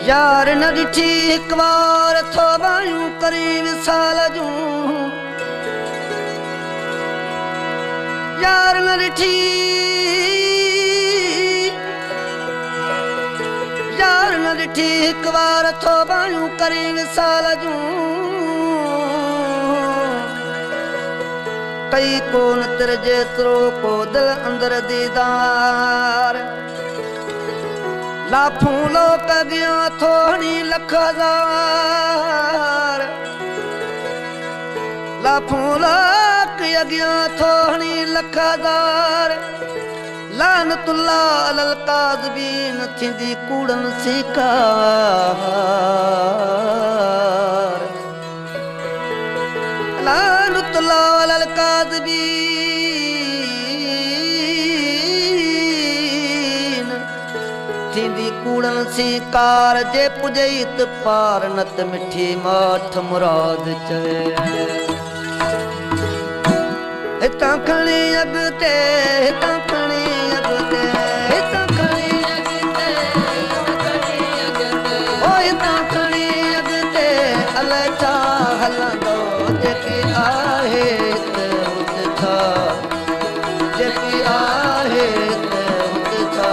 यार न ॾिठी हिकु बार थो बायूं करी विसाल जूं यार न ॾिठी हिकु बार थो बायूं करी विसाल जूं कई कोन तिर जेतिरो को दिल अंदर दीदार लाखों लोक अॻियां थोड़ी लख हज़ार लाखों लोक अॻियां थोड़ी लख हज़ार लानतुल्लाह अलल काज़बीन थींदी कूड़न सिकार लानतुल्लाह अलल काज़बीन थींदी कूड़न सिकार जे पुॼई त पार न त मिठी माठ मुराद चए हितां खणी अॻिते हितां खणी अॻिते हितां खणी अॻिते ओ हितां खणी अॻिते अलाए छा हलंदो जेकी आहे त हुते छा जेकी आहे त हुते छा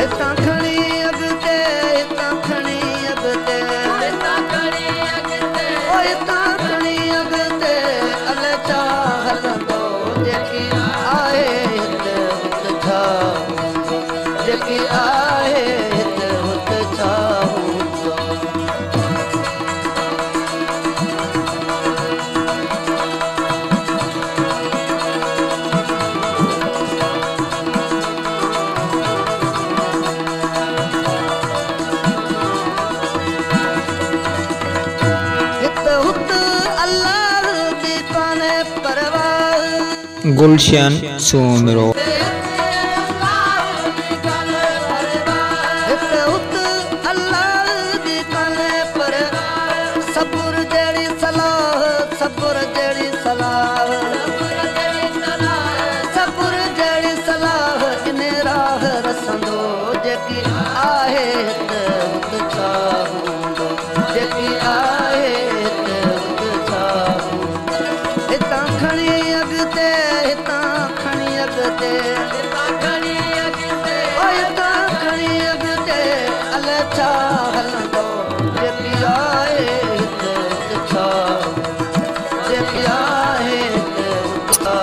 हितां खणी अॻिते हितां खणी अॻिते हितां खणी अॻिते ओ हितां खणी अॻिते अलाए छा जेकी आहे हिते हुते छा जेकी आहे हिते हुते छा हिते हुते अल्लाह जी कान्हे परवाह गुलशन सोमरो सबुर जहिड़ी सलाह सबुर जहिड़ी सलाह सबुर जहिड़ी सलाह इन राह रसंदो जेकी आहे त हुते छा हूंदो जेकी आहे त हुते छा हितां खणी अॻिते हितां खणी अॻिते हितां खणी अॻिते ओ हितां खणी अॻिते अलाए छा हलंदो जेकी आहे हिते हुते छा जेकी आहे हिते हुते छा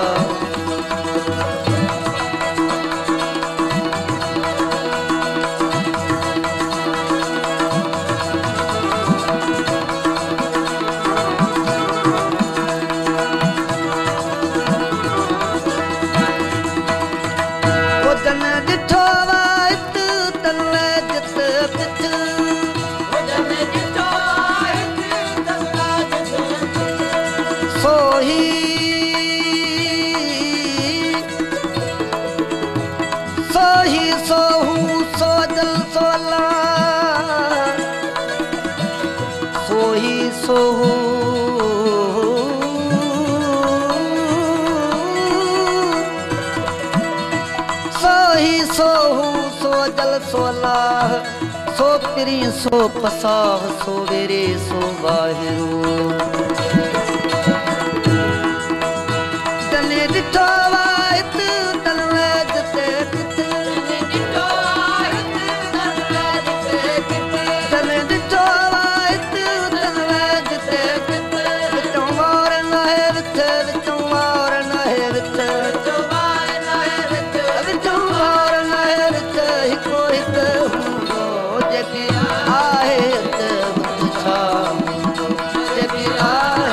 जन ॾिठो वाइत तले जित पिथ जन ॾिठो वाइत तले जित सोही सोही सोहू सोजल सोला सोही सोहू सोहू सो जल सोलाह सो पिरी सो पसाह सो वेरे सो वाहिरू जने ॾिठो वाइत तलवे जिते किथे जने ॾिठो वाइत तलवे जिते विचों वार नाहे विच विचों वार नाहे विच जेकी आहे त हुते छा जेकी आहे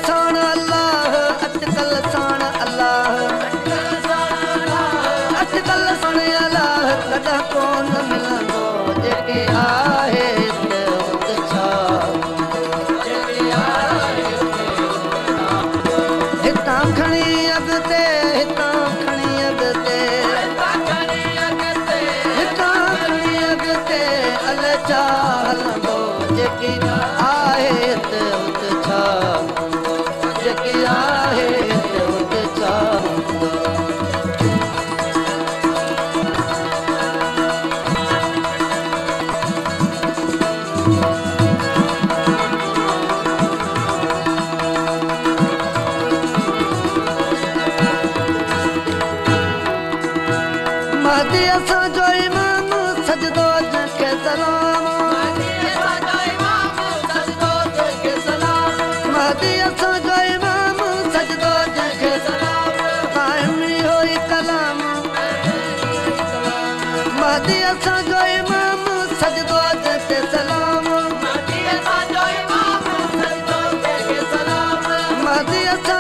साण अल्लाह अटकल साण अल्लाह अटकल साण अल्लाह कॾहिं कोन मिलंदो जेके आहे हिते हुते छा हितां खणी अॻिते हितां खणी अॻिते हितां खणी अॻिते अल छा हलंदो जेकी आहे हिते हुते छा जेकी आहे हिते हुते छा महदी असांजो इमाम सजदो जंहिंखे सलाम महदी असांजो इमाम सजदो जंहिंखे सलाम काइमी होई कलाम महदी असांजो इमाम सजदो जंहिंखे सलाम महदी असां